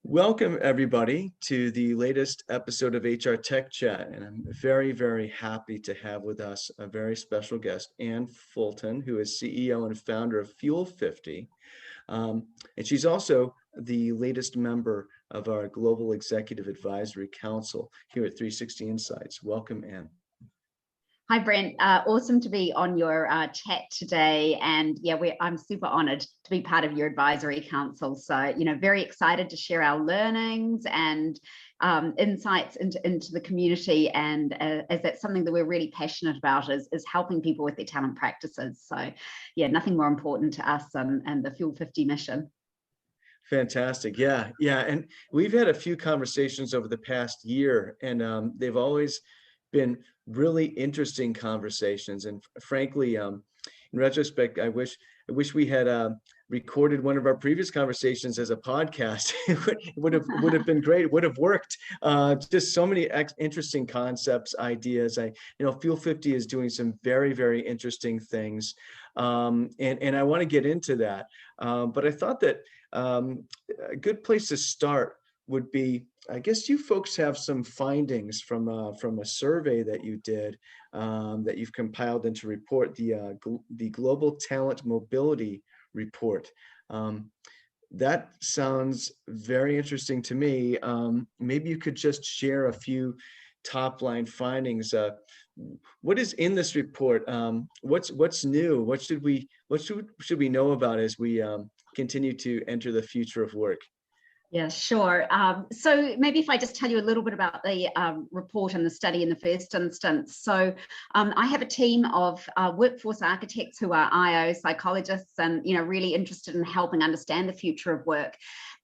Welcome, everybody, to the latest episode of HR Tech Chat. And I'm very, very happy to have with us a very special guest, Anne Fulton, who is CEO and founder of Fuel50. And she's also the latest member of our Global Executive Advisory Council here at 360 Insights. Welcome, Anne. Hi, Brent. Awesome to be on your chat today. And yeah, I'm super honored to be part of your advisory council. So, very excited to share our learnings and insights into the community. And as that's something that we're really passionate about is helping people with their talent practices. So yeah, nothing more important to us and the Fuel50 mission. Fantastic. Yeah. And we've had a few conversations over the past year, and they've always been really interesting conversations. And frankly, in retrospect, I wish we had recorded one of our previous conversations as a podcast. It would have been great. It would have worked. Just so many interesting concepts, ideas. Fuel50 is doing some very, very interesting things, and I want to get into that. But I thought that a good place to start would be, I guess you folks have some findings from a survey that you did, that you've compiled into report, the Global Talent Mobility Report. That sounds very interesting to me. Maybe you could just share a few top line findings. What is in this report? What's new? What should we know about as we continue to enter the future of work? Yeah, sure. So maybe if I just tell you a little bit about the report and the study in the first instance. So I have a team of workforce architects who are IO psychologists and really interested in helping understand the future of work.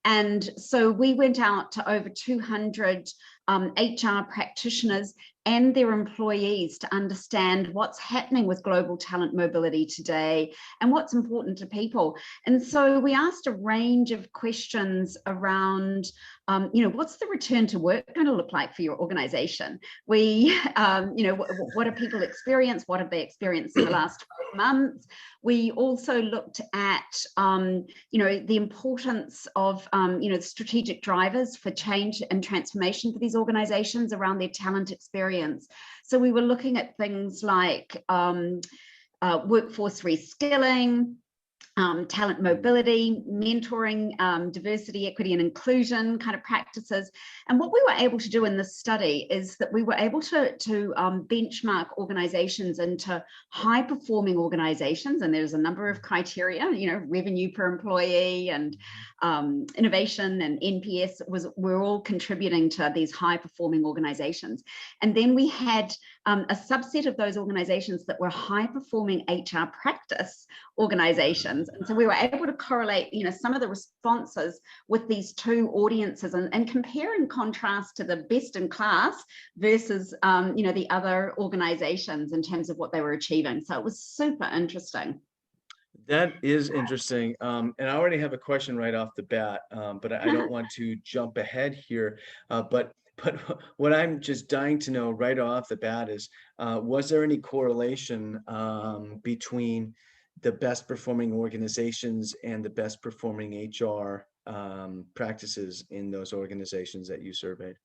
And so we went out to over 200 HR practitioners and their employees to understand what's happening with global talent mobility today and what's important to people. And so we asked a range of questions around, what's the return to work going to look like for your organization? We, what do people experience? What have they experienced in the last 12 months? We also looked at, the importance of, strategic drivers for change and transformation for these organizations around their talent experience. So we were looking at things like workforce reskilling, talent mobility, mentoring, diversity, equity, and inclusion kind of practices. And what we were able to do in this study is that we were able to benchmark organizations into high-performing organizations, and there's a number of criteria, revenue per employee and innovation and NPS were all contributing to these high-performing organizations. And then we had a subset of those organizations that were high-performing HR practice organizations. And so we were able to correlate, some of the responses with these two audiences and compare and contrast to the best in class versus, the other organizations in terms of what they were achieving. So it was super interesting. That is interesting. And I already have a question right off the bat, but I don't want to jump ahead here. But what I'm just dying to know right off the bat is, was there any correlation between the best performing organizations and the best performing HR practices in those organizations that you surveyed?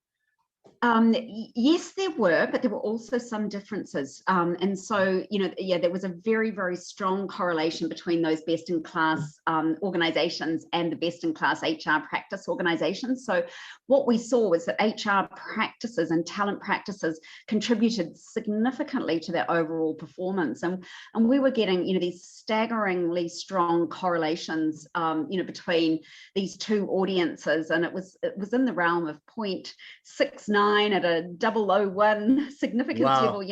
Yes, there were, but there were also some differences. And so, there was a very, very strong correlation between those best-in-class organizations and the best-in-class HR practice organizations. So what we saw was that HR practices and talent practices contributed significantly to their overall performance. And we were getting, these staggeringly strong correlations, between these two audiences. And it was in the realm of 0.69 at a 001 significance level,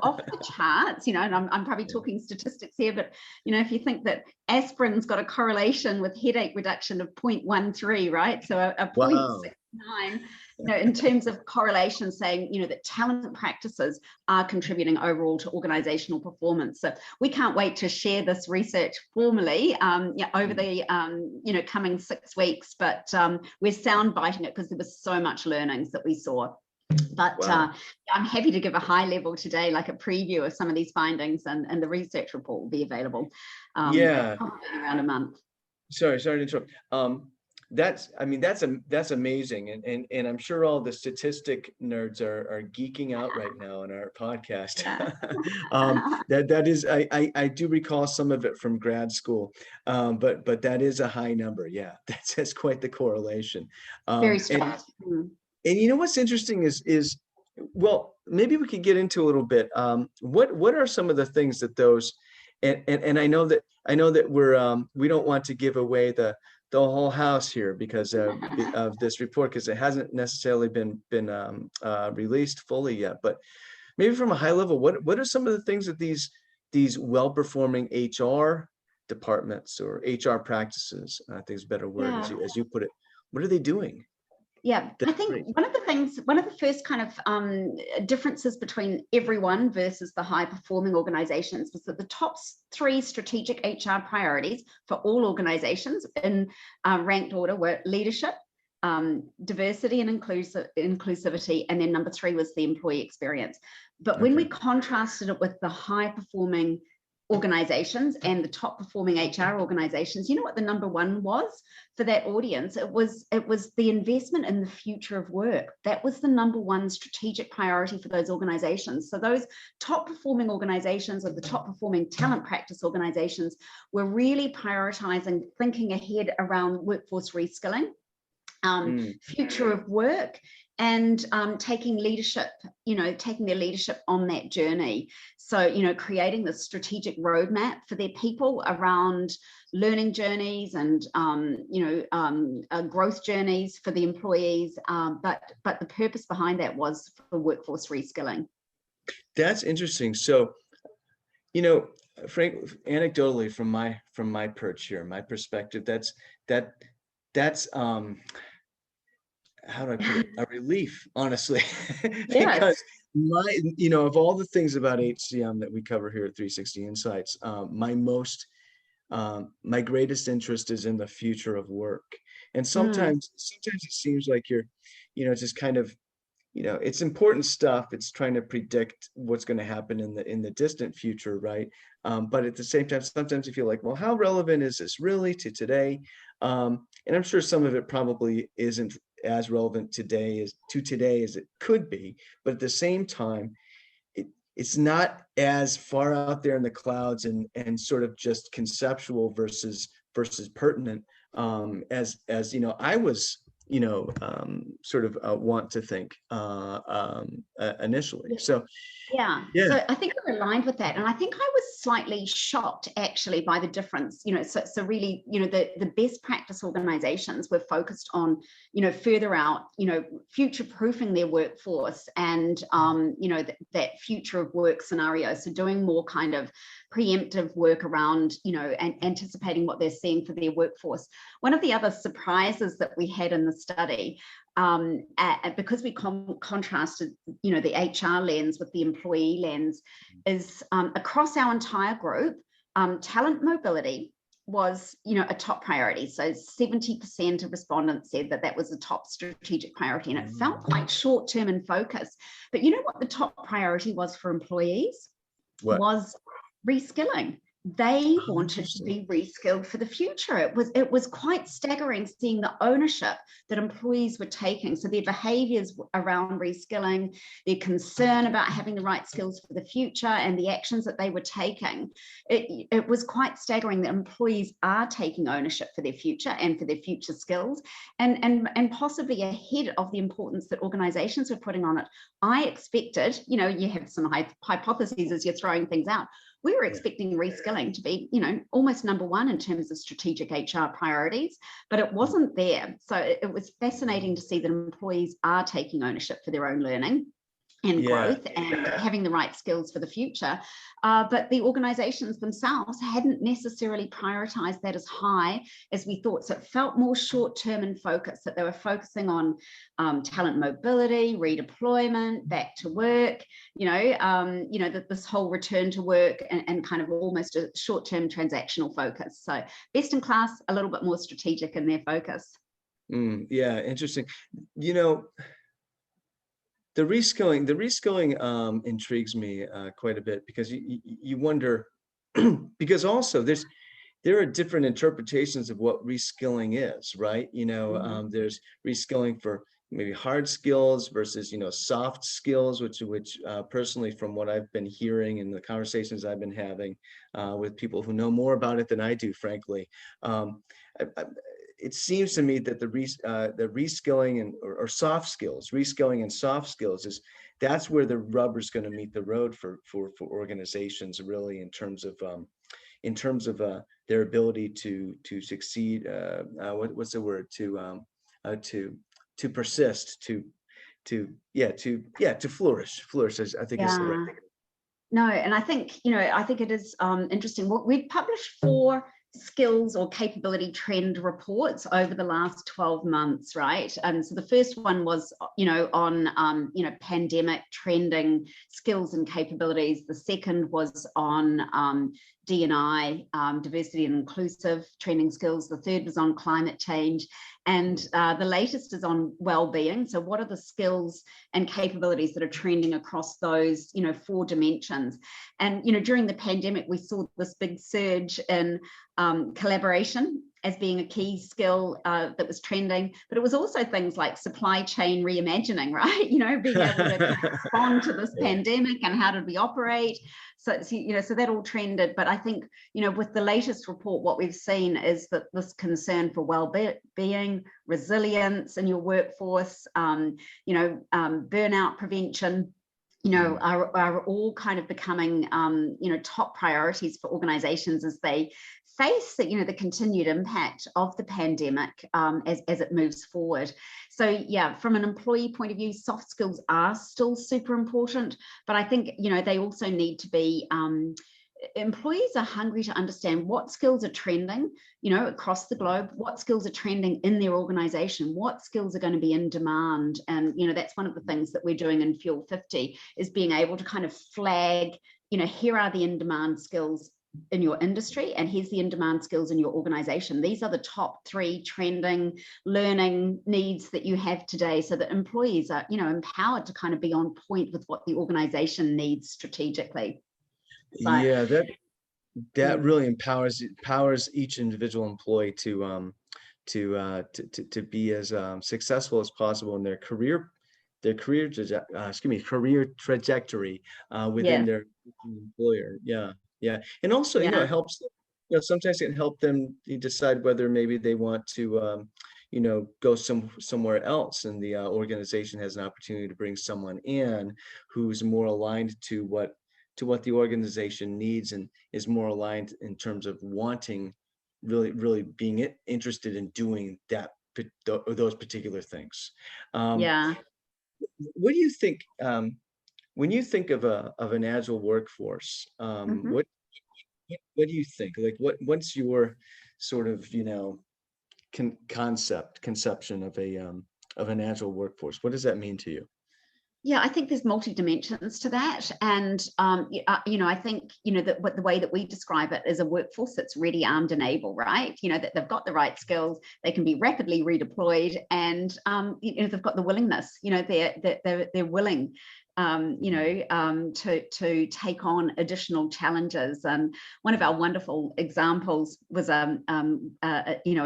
off the charts, and I'm probably talking statistics here, but, if you think that aspirin's got a correlation with headache reduction of 0.13, right? So a 0.69, in terms of correlation saying, that talent practices are contributing overall to organizational performance. So we can't wait to share this research formally over the, coming 6 weeks, but we're soundbiting it because there was so much learnings that we saw. But I'm happy to give a high level today, like a preview of some of these findings, and the research report will be available probably around a month. Sorry to interrupt. I mean, that's amazing. And I'm sure all the statistic nerds are geeking out right now on our podcast. Yeah. That is, I do recall some of it from grad school. But that is a high number. Yeah, that's quite the correlation. Very And strong. Mm. you know what's interesting is, well, maybe we could get into a little bit. What are some of the things that those, and I know that we don't want to give away the whole house here because of this report, because it hasn't necessarily been released fully yet. But maybe from a high level, what are some of the things that these well-performing HR departments or HR practices, I think is a better word, Yeah. as you put it, what are they doing? Yeah, I think one of the first kind of differences between everyone versus the high performing organizations was that the top three strategic HR priorities for all organizations in ranked order were leadership, diversity and inclusivity, and then number three was the employee experience. But when we contrasted it with the high performing organizations and the top performing HR organizations, you know what the number one was for that audience? It was the investment in the future of work. That was the number one strategic priority for those organizations. So those top performing organizations, or the top performing talent practice organizations, were really prioritizing thinking ahead around workforce reskilling, future of work, and taking leadership, taking their leadership on that journey. So, creating the strategic roadmap for their people around learning journeys and, growth journeys for the employees. But the purpose behind that was for workforce reskilling. That's interesting. So, Frank, anecdotally from my perch here, my perspective, that's how do I put it? A relief, honestly, Yes. because of all the things about HCM that we cover here at 360 Insights, my greatest interest is in the future of work. And sometimes it seems like you're, just kind of, it's important stuff. It's trying to predict what's going to happen in the distant future, right? But at the same time, sometimes you feel like, well, how relevant is this really to today? And I'm sure some of it probably isn't as relevant today as it could be, but at the same time, it's not as far out there in the clouds and sort of just conceptual versus pertinent, as I was sort of want to think initially. So Yeah. So I think I'm aligned with that. And I think I was slightly shocked actually by the difference, so really, the best practice organizations were focused on, further out, future proofing their workforce and, that future of work scenario. So doing more kind of preemptive work around, and anticipating what they're seeing for their workforce. One of the other surprises that we had in the study, because we contrasted, the HR lens with the employee lens, is across our entire group, talent mobility was, a top priority. So 70% of respondents said that was a top strategic priority, and it felt quite short-term in focus. But you know what the top priority was for employees? Was reskilling. They wanted to be reskilled for the future. It was quite staggering seeing the ownership that employees were taking. So their behaviors around reskilling, their concern about having the right skills for the future, and the actions that they were taking. It was quite staggering that employees are taking ownership for their future and for their future skills, and possibly ahead of the importance that organizations are putting on it. I expected, you have some hypotheses as you're throwing things out. We were expecting reskilling to be, almost number one in terms of strategic HR priorities, but it wasn't there. So it was fascinating to see that employees are taking ownership for their own learning and growth and having the right skills for the future. But the organizations themselves hadn't necessarily prioritized that as high as we thought. So it felt more short-term in focus, that they were focusing on talent mobility, redeployment, back to work, that this whole return to work and kind of almost a short-term transactional focus. So best in class, a little bit more strategic in their focus. Yeah, interesting. The reskilling intrigues me quite a bit, because you wonder, because also there are different interpretations of what reskilling is, right? There's reskilling for maybe hard skills versus, soft skills, which personally, from what I've been hearing and the conversations I've been having with people who know more about it than I do, frankly, it seems to me that the reskilling or soft skills, reskilling and soft skills that's where the rubber's going to meet the road for organizations, really, in terms of their ability to succeed. What's the word? To persist, to flourish. Flourish, I think, is the right Yeah. thing. No, and I think, I think it is interesting. We've published 4 skills or capability trend reports over the last 12 months, right? And so the first one was, on, pandemic trending skills and capabilities. The second was on D&I, diversity and inclusive trending skills. The third was on climate change. And the latest is on well-being. So what are the skills and capabilities that are trending across those, 4 dimensions? And, during the pandemic, we saw this big surge in collaboration as being a key skill that was trending, but it was also things like supply chain reimagining, right? Being able to respond to this pandemic and how did we operate? So that all trended. But I think, with the latest report, what we've seen is that this concern for well-being, resilience in your workforce, burnout prevention, are all kind of becoming, top priorities for organizations as they face the continued impact of the pandemic as it moves forward. So yeah, from an employee point of view, soft skills are still super important, but I think, they also need to be, employees are hungry to understand what skills are trending, across the globe, what skills are trending in their organization, what skills are going to be in demand. And, that's one of the things that we're doing in Fuel50 is being able to kind of flag, here are the in-demand skills in your industry, and here's the in-demand skills in your organization. These are the top 3 trending learning needs that you have today, so that employees are, empowered to kind of be on point with what the organization needs strategically. So, Yeah, that really empowers each individual employee to be as successful as possible in their career trajectory within their employer. Yeah, and also, it helps. Sometimes it can help them decide whether maybe they want to, go somewhere else, and the organization has an opportunity to bring someone in who's more aligned to what the organization needs, and is more aligned in terms of wanting, really being interested in doing those particular things. What do you think, when you think of an agile workforce? What do you think? Like, what's your sort of, conception of an agile workforce? What does that mean to you? Yeah, I think there's multi-dimensions to that. And, I think, that the way that we describe it is a workforce that's ready, armed, and able, right? That they've got the right skills, they can be rapidly redeployed, and, they've got the willingness, they're willing, to take on additional challenges. And one of our wonderful examples was, a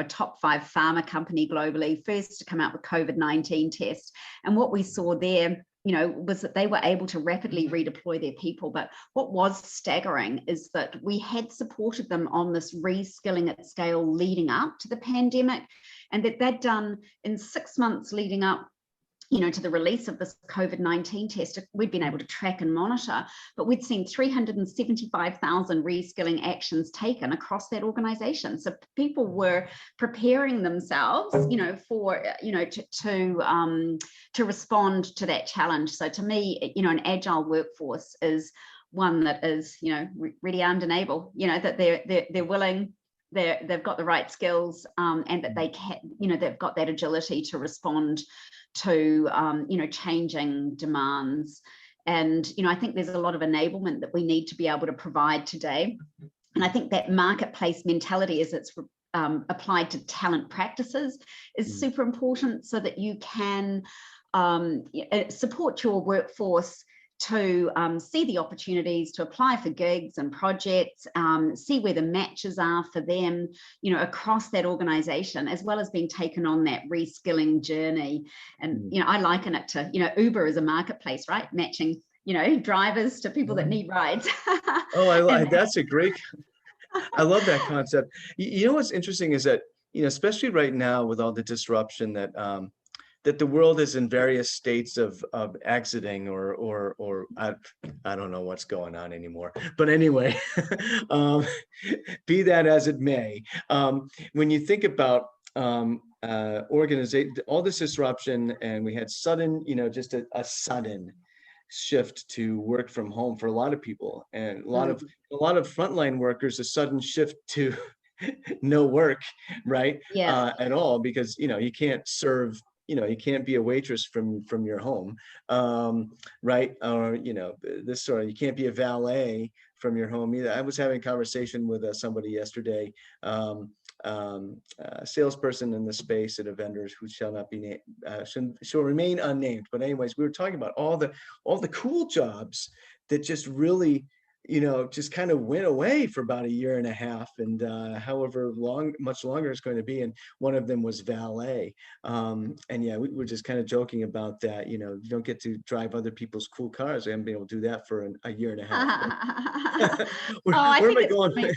top 5 pharma company globally, first to come out with COVID-19 test. And what we saw there, was that they were able to rapidly redeploy their people. But what was staggering is that we had supported them on this reskilling at scale leading up to the pandemic, and that they'd done in 6 months leading up, to the release of this COVID-19 test. We'd been able to track and monitor, but we'd seen 375,000 reskilling actions taken across that organization. So people were preparing themselves, for, to respond to that challenge. So to me, an agile workforce is one that is, ready, armed, and able, that they're willing, they've got the right skills, and that they can, they've got that agility to respond to, changing demands. And, I think there's a lot of enablement that we need to be able to provide today. And I think that marketplace mentality, as it's applied to talent practices, is super important, so that you can support your workforce to see the opportunities, to apply for gigs and projects, see where the matches are for them, you know, across that organization, as well as being taken on that reskilling journey. And, you know, I liken it to, you know, Uber is a marketplace, right? Matching, you know, drivers to people that need rides. Oh, And that's a great, I love that concept. You know what's interesting is that, you know, especially right now with all the disruption that that the world is in various states of exiting or I don't know what's going on anymore. But anyway, um, be that as it may, when you think about organization, all this disruption, and we had sudden, you know, just a sudden shift to work from home for a lot of people, and a lot of frontline workers, a sudden shift to no work, right? yes, At all, because you know you can't serve, you know, you can't be a waitress from your home, right? Or you know, this sort of, you can't be a valet from your home either. I was having a conversation with somebody yesterday, a salesperson in the space at a vendor who shall not be named, shall remain unnamed. But anyways, we were talking about all the cool jobs that just really, you know, just kind of went away for about a year and a half, and however much longer it's going to be. And one of them was valet. And yeah, we were just kind of joking about that. You know, you don't get to drive other people's cool cars. I haven't been able to do that for a year and a half. oh, I Where am think I it's going? coming.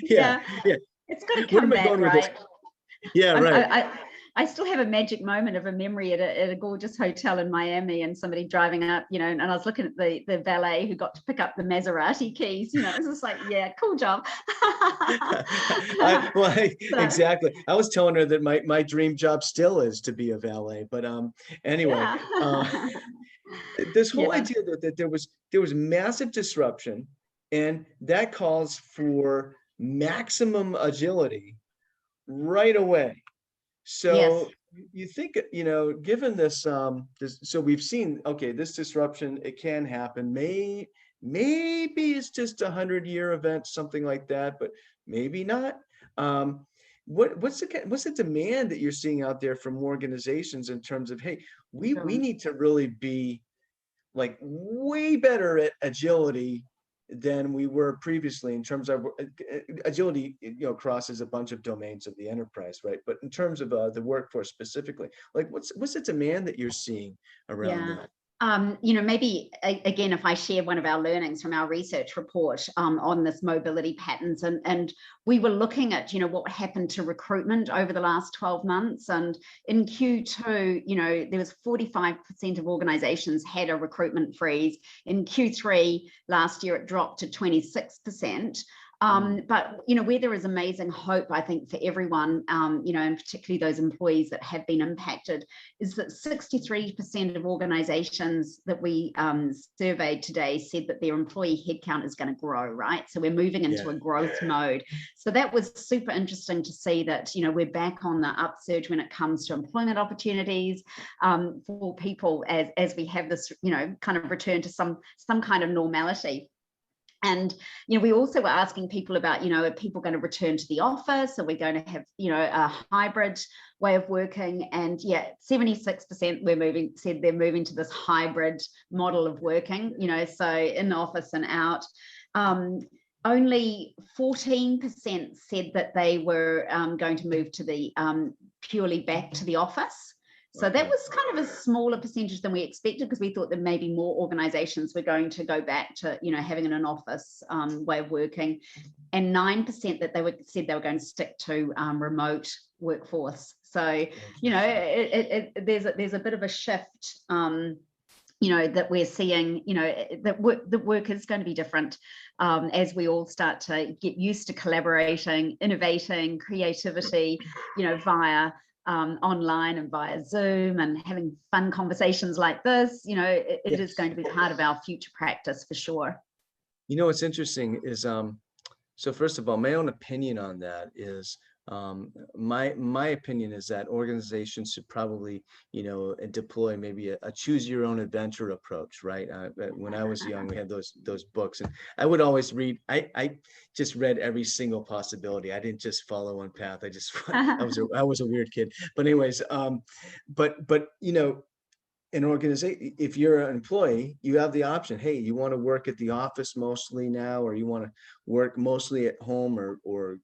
Yeah, Yeah, yeah. it's got to Where come am I back, going with this? right? Yeah, I'm, right. I still have a magic moment of a memory at a gorgeous hotel in Miami, and somebody driving up, you know, and I was looking at the valet who got to pick up the Maserati keys. You know, it was just like, yeah, cool job. So, Exactly. I was telling her that my dream job still is to be a valet, but anyway, yeah, this whole yeah, idea that there was massive disruption, and that calls for maximum agility right away. yes, So you think, you know, given this, so we've seen, okay, this disruption, it can happen. Maybe it's just 100-year event, something like that, but maybe not. What's the demand that you're seeing out there from organizations in terms of, hey, we boom. need to really be like way better at agility than we were previously, in terms of agility, you know, crosses a bunch of domains of the enterprise, right? But in terms of the workforce specifically, like what's the demand that you're seeing around Yeah. that? You know, maybe again, if I share one of our learnings from our research report on this mobility patterns, and we were looking at, you know, what happened to recruitment over the last 12 months. And in Q2, you know, there was 45% of organizations had a recruitment freeze. In Q3 last year, it dropped to 26%. But, you know, where there is amazing hope, I think, for everyone, you know, and particularly those employees that have been impacted, is that 63% of organizations that we surveyed today said that their employee headcount is going to grow, right? So we're moving into Yeah. a growth mode. So that was super interesting to see that, you know, we're back on the upsurge when it comes to employment opportunities for people as we have this, you know, kind of return to some kind of normality. And, you know, we also were asking people about, you know, are people going to return to the office? Are we going to have, you know, a hybrid way of working? And yeah, 76% said they're moving to this hybrid model of working, you know, so in the office and out. Only 14% said that they were going to move to the purely back to the office. So that was kind of a smaller percentage than we expected, because we thought that maybe more organizations were going to go back to, you know, having an office way of working, and 9% that said they were going to stick to remote workforce. So, you know, there's a bit of a shift, you know, that we're seeing, you know, that work is going to be different as we all start to get used to collaborating, innovating, creativity, you know, via online and via Zoom, and having fun conversations like this. You know, it is going to be part of our future practice for sure. You know, what's interesting is, so first of all, my own opinion on that is, my opinion is that organizations should probably, you know, deploy maybe a choose your own adventure approach, right? When I was young, we had those books, and I would always read. I just read every single possibility. I didn't just follow one path. I was a weird kid. But anyways, but you know, an organization, if you're an employee, you have the option. Hey, you want to work at the office mostly now, or you want to work mostly at home, or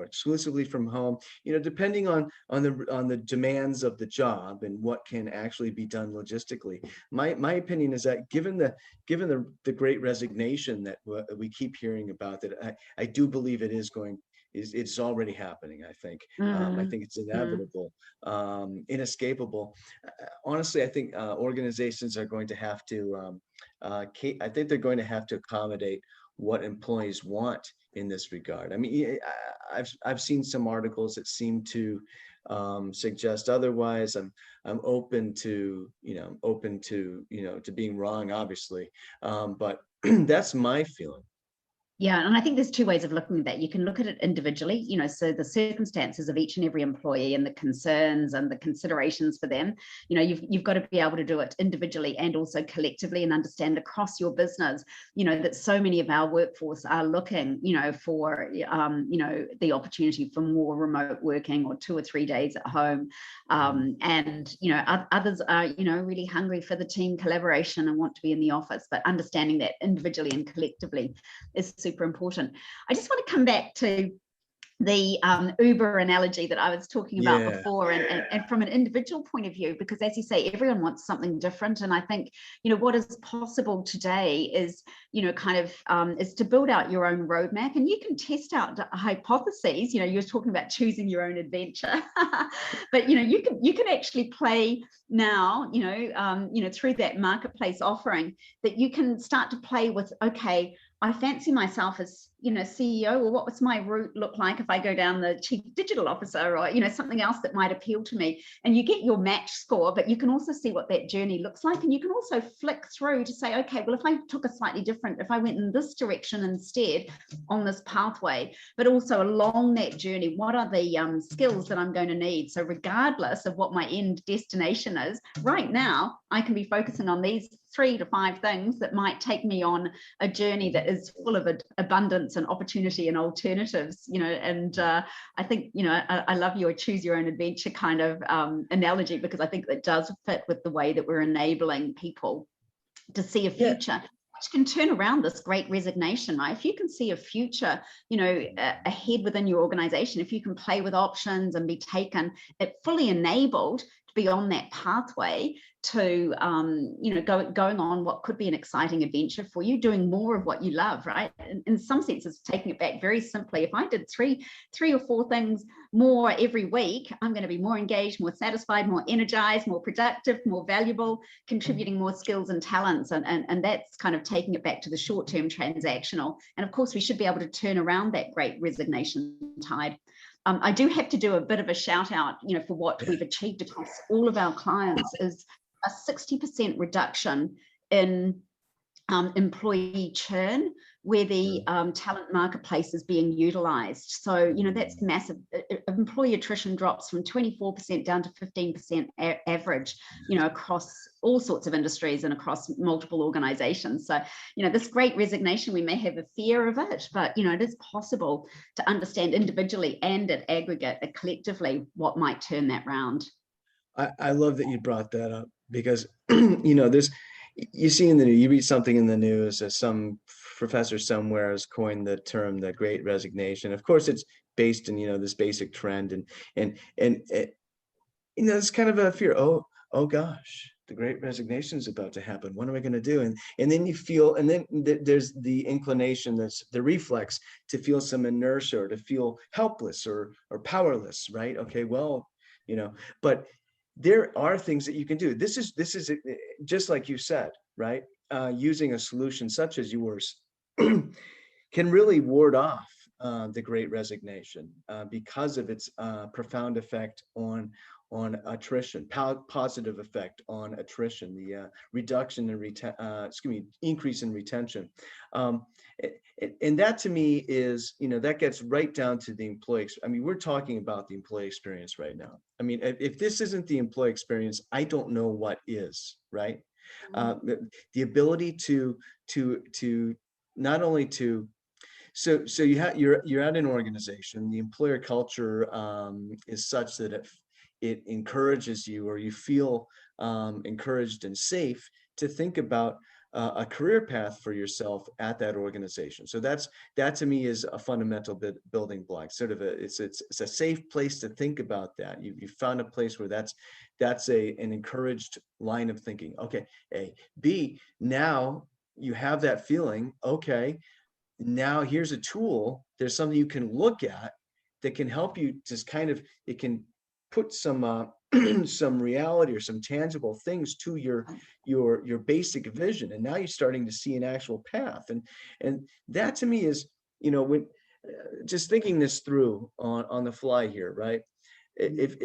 exclusively from home. Depending on the demands of the job and what can actually be done logistically. My opinion is that given the Great Resignation that we keep hearing about, that I do believe it's already happening. I think it's Mm. inevitable, inescapable. Honestly, I think organizations are going to have to, I think they're going to have to accommodate what employees want in this regard. I mean, I've seen some articles that seem to suggest otherwise. I'm open to to being wrong, obviously, but that's my feeling. Yeah, and I think there's two ways of looking at that. You can look at it individually, so the circumstances of each and every employee and the concerns and the considerations for them. You've got to be able to do it individually and also collectively, and understand across your business, that so many of our workforce are looking, for, the opportunity for more remote working or 2 or 3 days at home. And, others are, really hungry for the team collaboration and want to be in the office, but understanding that individually and collectively is super important. I just want to come back to the Uber analogy that I was talking about Yeah. before, and from an individual point of view, because as you say, everyone wants something different. And I think, what is possible today is, is to build out your own roadmap, and you can test out hypotheses. You're talking about choosing your own adventure, but you can actually play now, through that marketplace offering, that you can start to play with, okay, I fancy myself as, CEO, or what was my route look like if I go down the chief digital officer, or, something else that might appeal to me. And you get your match score, but you can also see what that journey looks like. And you can also flick through to say, okay, well, if I took a slightly different, if I went in this direction instead on this pathway, but also along that journey, what are the skills that I'm going to need? So regardless of what my end destination is, right now, I can be focusing on these 3 to 5 things that might take me on a journey that is full of abundance and opportunity and alternatives, and I think, I love your choose your own adventure kind of analogy, because I think that does fit with the way that we're enabling people to see a Yeah. future, which can turn around this great resignation, right? If you can see a future, ahead within your organization, if you can play with options and be taken, fully enabled to be on that pathway to, going on what could be an exciting adventure for you, doing more of what you love, right? In some senses, taking it back very simply, if I did three or 4 things more every week, I'm going to be more engaged, more satisfied, more energized, more productive, more valuable, contributing more skills and talents. And that's kind of taking it back to the short-term transactional. And of course, we should be able to turn around that great resignation tide. I do have to do a bit of a shout out, for what we've achieved across all of our clients is a 60% reduction in employee churn where the talent marketplace is being utilized. So, that's massive. Employee attrition drops from 24% down to 15% average, across all sorts of industries and across multiple organizations. So, this great resignation, we may have a fear of it, but, it is possible to understand individually and at aggregate, collectively, what might turn that round. I love that you brought that up, because there's, you see you read something in the news as some professor somewhere has coined the term the Great Resignation. Of course, it's based in this basic trend, and it's kind of a fear. Oh gosh, the Great Resignation is about to happen. What am I going to do? And then you feel, and then there's the inclination, that's the reflex to feel some inertia, or to feel helpless or powerless, right? Okay, well, but there are things that you can do. This is just like you said, right? Using a solution such as yours can really ward off the Great Resignation because of its profound effect on attrition, positive effect on attrition, the reduction in increase in retention. And that to me is, that gets right down to the employee. I mean, we're talking about the employee experience right now. I mean, if this isn't the employee experience, I don't know what is, right? The ability to not only to you're at an organization, the employer culture is such that it encourages you, or you feel encouraged and safe to think about a career path for yourself at that organization. So that to me is a fundamental building block. Sort of it's a safe place to think about that. You found a place where that's an encouraged line of thinking. Okay, A. B, now you have that feeling. Okay, now here's a tool. There's something you can look at that can help you just kind of, it can put some some reality or some tangible things to your basic vision, and now you're starting to see an actual path. And that to me is, when just thinking this through on the fly here, right? If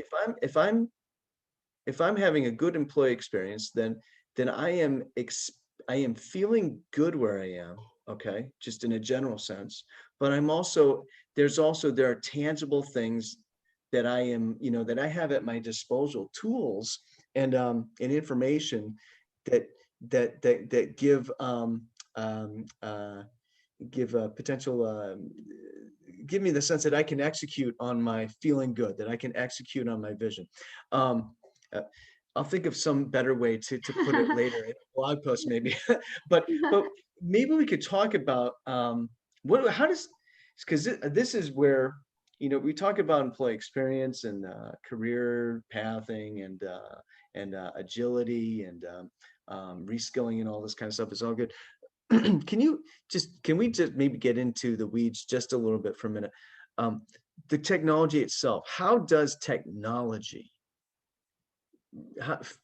I'm having a good employee experience, then I am feeling good where I am, okay, just in a general sense. But there are tangible things that I am, that I have at my disposal, tools and information that give a potential, give me the sense that I can execute on my feeling good, that I can execute on my vision. Um, uh, I'll think of some better way to put it later in a blog post, maybe. But maybe we could talk about how does, because this is where, we talk about employee experience and career pathing and agility and reskilling and all this kind of stuff. Is all good. Can we just maybe get into the weeds just a little bit for a minute? The technology itself, how does technology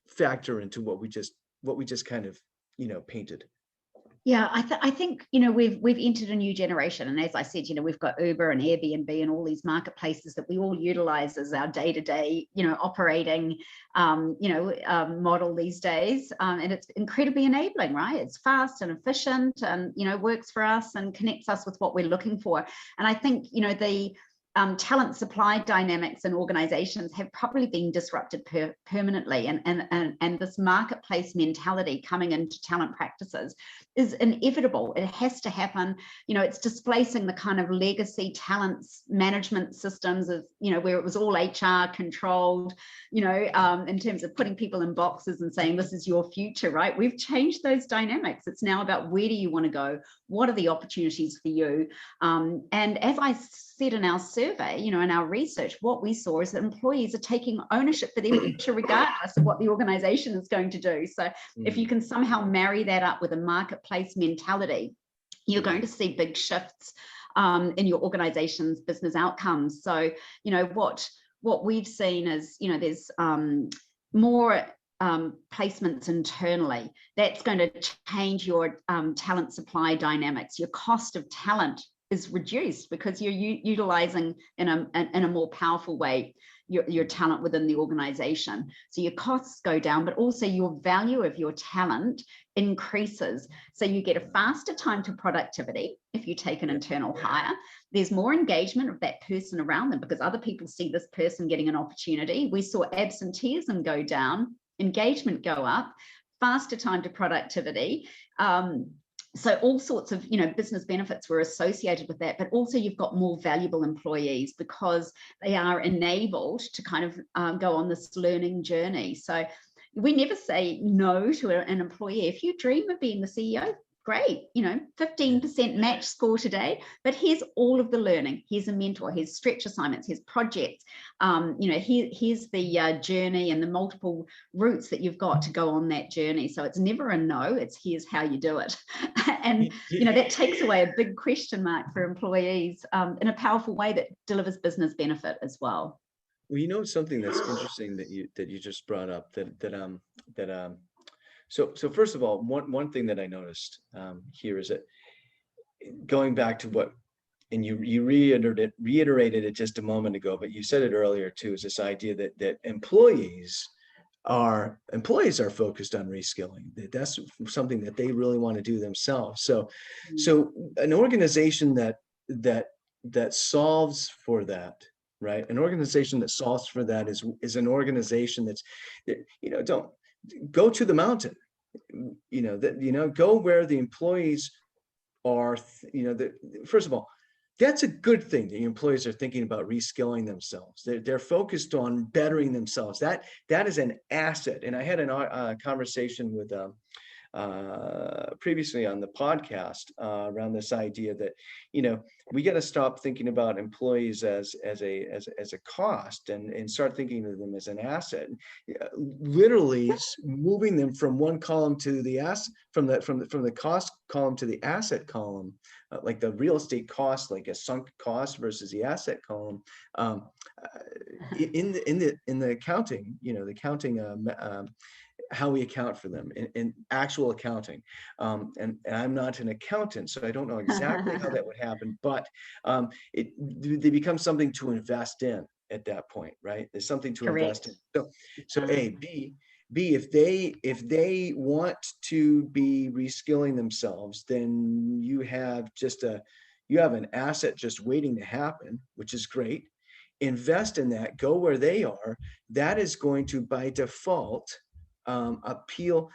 factor into what we just kind of, painted? Yeah, I think we've entered a new generation, and as I said, we've got Uber and Airbnb and all these marketplaces that we all utilize as our day-to-day operating model these days, and it's incredibly enabling, right? It's fast and efficient, and works for us and connects us with what we're looking for. And I think the talent supply dynamics in organizations have probably been disrupted permanently, and this marketplace mentality coming into talent practices is inevitable. It has to happen. It's displacing the kind of legacy talents management systems of where it was all HR controlled, in terms of putting people in boxes and saying this is your future, right? We've changed those dynamics. It's now about, where do you want to go? What are the opportunities for you? And as I said in our survey, in our research, what we saw is that employees are taking ownership for their future regardless of what the organization is going to do. So if you can somehow marry that up with a marketplace mentality, you're going to see big shifts in your organization's business outcomes. So, what we've seen is, there's more placements internally. That's going to change your talent supply dynamics. Your cost of talent is reduced because you're utilizing in a more powerful way your talent within the organization. So your costs go down, but also your value of your talent increases. So you get a faster time to productivity if you take an internal hire. There's more engagement of that person around them because other people see this person getting an opportunity. We saw absenteeism go down, engagement go up, faster time to productivity. So all sorts of business benefits were associated with that, but also you've got more valuable employees because they are enabled to kind of go on this learning journey. So we never say no to an employee. If you dream of being the CEO, great, 15% match score today, but here's all of the learning. Here's a mentor, here's stretch assignments, here's projects, here's the journey and the multiple routes that you've got to go on that journey. So it's never a no, it's here's how you do it. And that takes away a big question mark for employees in a powerful way that delivers business benefit as well. Well, something that's interesting that you just brought up So first of all, one thing that I noticed here is that, going back to what, and you reiterated it just a moment ago, but you said it earlier too, is this idea that employees are focused on reskilling. That's something that they really want to do themselves. So an organization that solves for that, right? An organization that solves for that is an organization that's, don't go to the mountain, go where the employees are, first of all, that's a good thing. The employees are thinking about reskilling themselves. They're focused on bettering themselves. That is an asset. And I had a conversation with previously on the podcast around this idea that, you know, we got to stop thinking about employees as a cost and start thinking of them as an asset. Literally moving them from one column to the asset, from the cost column to the asset column, like the real estate cost, like a sunk cost versus the asset column. In the accounting, you know, the accounting how we account for them in actual accounting. And I'm not an accountant, so I don't know exactly how that would happen, but they become something to invest in at that point, right? There's something to invest in. So B, if they want to be reskilling themselves, then you have an asset just waiting to happen, which is great. Invest in that, go where they are. That is going to, by default, appeal.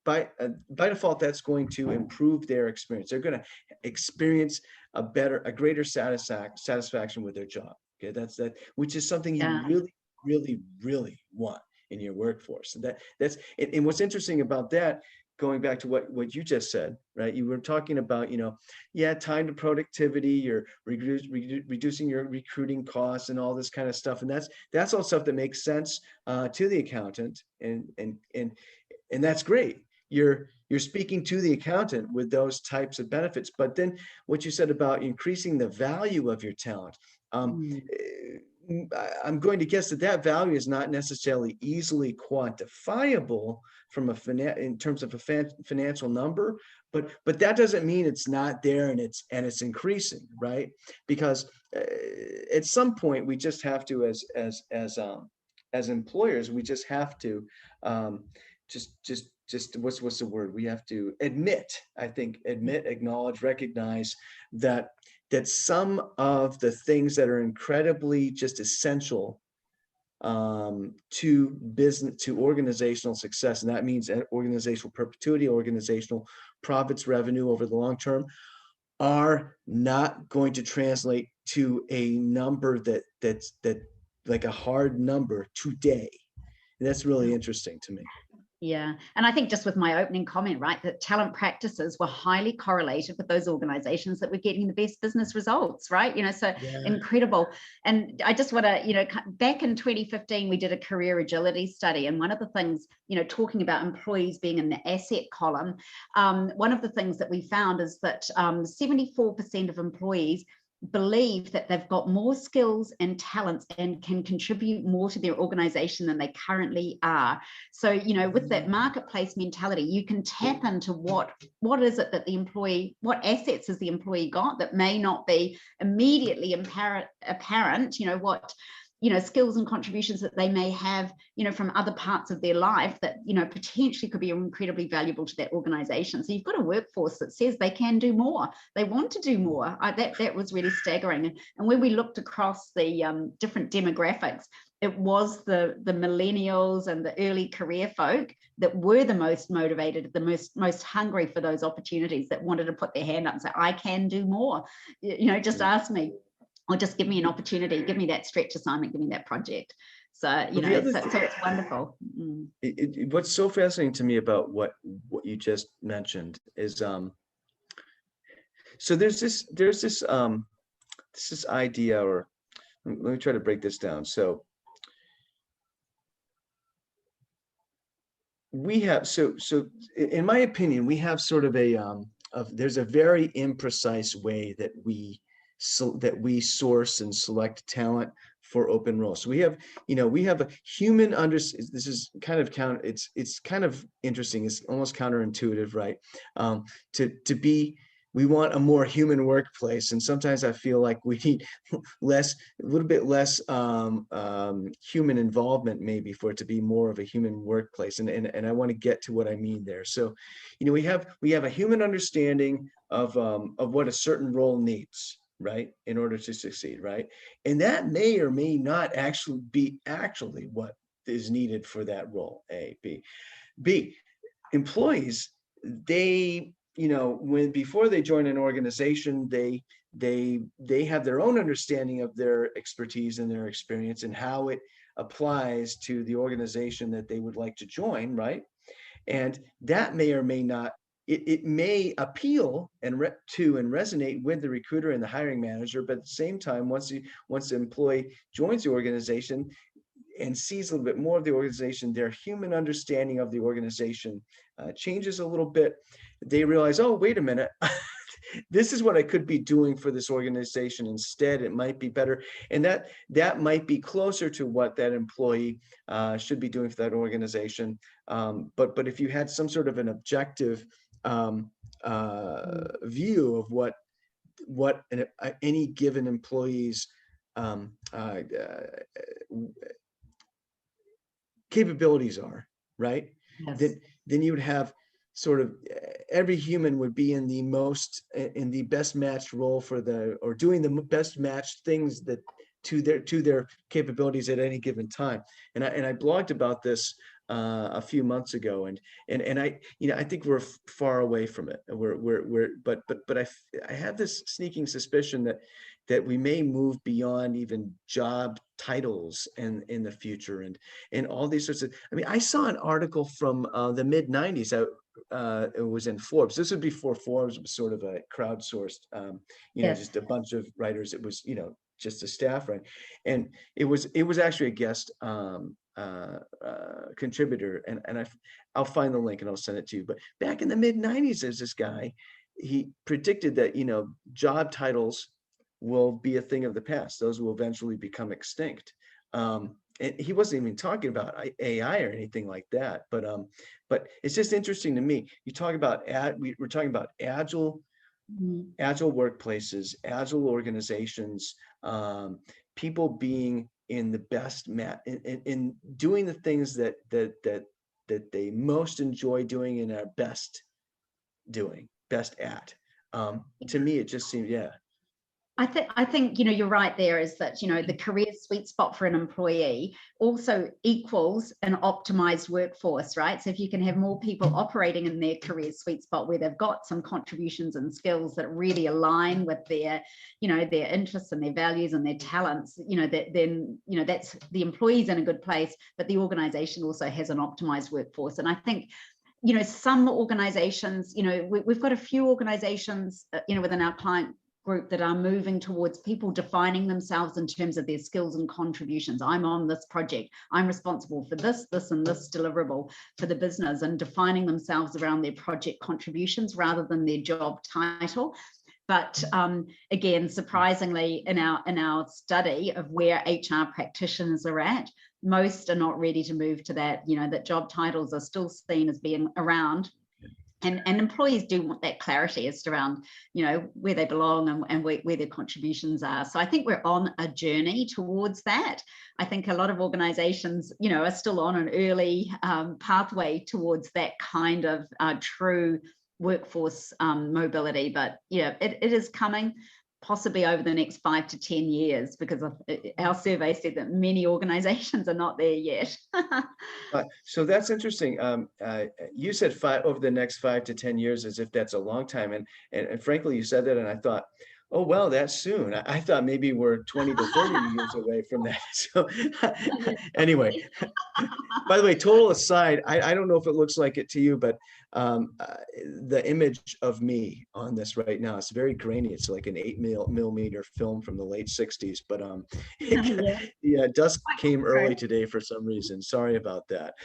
By default, that's going to improve their experience. They're going to experience a greater satisfaction with their job. Okay, which is something you really, really, really want in your workforce. And what's interesting about that, going back to what you just said, right? You were talking about, time to productivity, you're reducing your recruiting costs and all this kind of stuff. And that's all stuff that makes sense to the accountant. And that's great. You're speaking to the accountant with those types of benefits. But then what you said about increasing the value of your talent, I'm going to guess that value is not necessarily easily quantifiable in terms of a financial number, but that doesn't mean it's not there and it's increasing, right? Because at some point we just have to, as employers, we just have to just what's the word? We have to admit, acknowledge, recognize that some of the things that are incredibly just essential to business, to organizational success, and that means organizational perpetuity, organizational profits, revenue over the long term, are not going to translate to a number that's like a hard number today. And that's really interesting to me. Yeah. And I think just with my opening comment, right, that talent practices were highly correlated with those organizations that were getting the best business results, right? Incredible. And I just want to, back in 2015, we did a career agility study. And one of the things, talking about employees being in the asset column, one of the things that we found is that 74% of employees believe that they've got more skills and talents and can contribute more to their organization than they currently are. So, with that marketplace mentality, you can tap into what is it that the employee, what assets has the employee got that may not be immediately apparent, what skills and contributions that they may have, from other parts of their life that, potentially could be incredibly valuable to that organization. So you've got a workforce that says they can do more. They want to do more. That was really staggering. And when we looked across the different demographics, it was the millennials and the early career folk that were the most motivated, the most hungry for those opportunities, that wanted to put their hand up and say, I can do more. Just ask me. Or just give me an opportunity, give me that stretch assignment, give me that project. So, so it's wonderful. What's so fascinating to me about what you just mentioned is, so there's this idea, or let me try to break this down. So we have, so in my opinion, we have sort of there's a very imprecise way that we source and select talent for open roles. So we have a human this is kind of it's kind of interesting. It's almost counterintuitive, right? We want a more human workplace. And sometimes I feel like we need a little bit less human involvement, maybe, for it to be more of a human workplace. And I want to get to what I mean there. So, we have a human understanding of what a certain role needs, right, in order to succeed, right? And that may or may not actually be what is needed for that role. A, B, employees, they, before they join an organization, they they have their own understanding of their expertise and their experience and how it applies to the organization that they would like to join, right? And that may or may not, it may appeal to and resonate with the recruiter and the hiring manager, but at the same time, once the employee joins the organization and sees a little bit more of the organization, their human understanding of the organization changes a little bit. They realize, oh, wait a minute, this is what I could be doing for this organization instead. It might be better, and that might be closer to what that employee should be doing for that organization. But if you had some sort of an objective view of what any given employee's capabilities are, right? Yes. Then you would have sort of every human would be in the best matched role or doing the best matched things that to their capabilities at any given time. And I blogged about this a few months ago, and I think we're far away from it. But I have this sneaking suspicion that we may move beyond even job titles in the future, and all these sorts of. I mean, I saw an article from the mid '90s. It was in Forbes. This would be before Forbes was sort of a crowdsourced, Yes. just a bunch of writers. It was, just a staff, right? And it was actually a guest contributor, and I'll find the link and I'll send it to you. But back in the mid '90s, there's this guy. He predicted that job titles will be a thing of the past. Those will eventually become extinct. And he wasn't even talking about AI or anything like that. But it's just interesting to me. You talk about we're talking about agile workplaces, agile organizations, people being in the best in doing the things that they most enjoy doing and are best at. To me, it just seems, yeah. I think you're right there, is that the career sweet spot for an employee also equals an optimized workforce, right? So if you can have more people operating in their career sweet spot where they've got some contributions and skills that really align with their their interests and their values and their talents, then that's the employees in a good place, but the organization also has an optimized workforce. And I think some organizations, we've got a few organizations within our client group that are moving towards people defining themselves in terms of their skills and contributions. I'm on this project, I'm responsible for this and this deliverable for the business, and defining themselves around their project contributions rather than their job title. But again, surprisingly, in our study of where HR practitioners are at, most are not ready to move to that, that job titles are still seen as being around. And employees do want that clarity as to around, where they belong and where their contributions are. So I think we're on a journey towards that. I think a lot of organizations, are still on an early pathway towards that kind of true workforce mobility. But it is coming, possibly over the next 5 to 10 years, because our survey said that many organizations are not there yet. So that's interesting. You said over the next 5 to 10 years, as if that's a long time. And frankly, you said that, and I thought, oh, well, that's soon. I thought maybe we're 20 to 30 years away from that. So anyway, by the way, total aside, I don't know if it looks like it to you, but the image of me on this right now, it's very grainy. It's like an 8mm film from the late 60s, but yeah, dusk came early today for some reason. Sorry about that.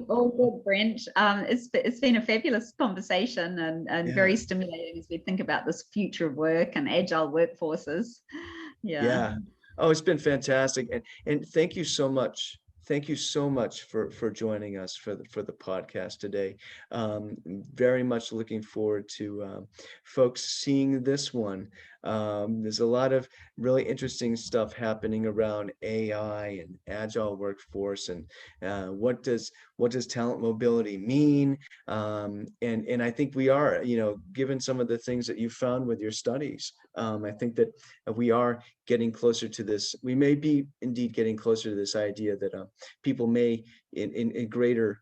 All good, Brent. It's been a fabulous conversation and very stimulating as we think about this future of work and agile workforces. Yeah. Oh, it's been fantastic. And thank you so much. Thank you so much for joining us for the podcast today. Very much looking forward to folks seeing this one. There's a lot of really interesting stuff happening around AI and agile workforce, and what does talent mobility mean? And I think we are, given some of the things that you found with your studies, I think that we are getting closer to this. We may be indeed getting closer to this idea that people may, in greater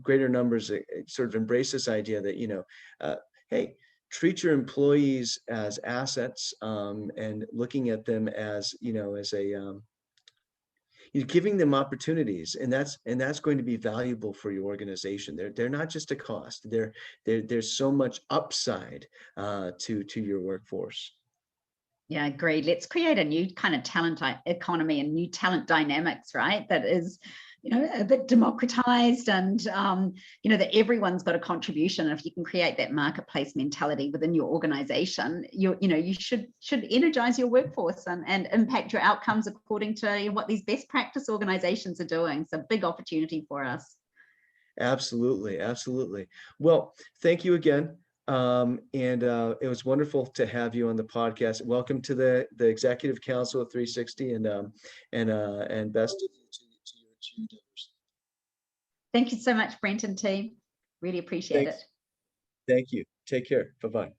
numbers, sort of embrace this idea that, hey, treat your employees as assets, and looking at them as, as a, you're giving them opportunities, and that's going to be valuable for your organization. They're not just a cost. There's so much upside to your workforce. Yeah, agreed. Let's create a new kind of talent economy and new talent dynamics, right? That is, a bit democratized, and that everyone's got a contribution. And if you can create that marketplace mentality within your organization, you should energize your workforce and impact your outcomes according to what these best practice organizations are doing. It's a big opportunity for us. Absolutely, absolutely. Well, thank you again. And it was wonderful to have you on the podcast. Welcome to the Executive Council of 360, and best of you to your endeavors. Thank you so much, Brent and team. Really appreciate Thanks. it. Thank you. Take care. Bye-bye.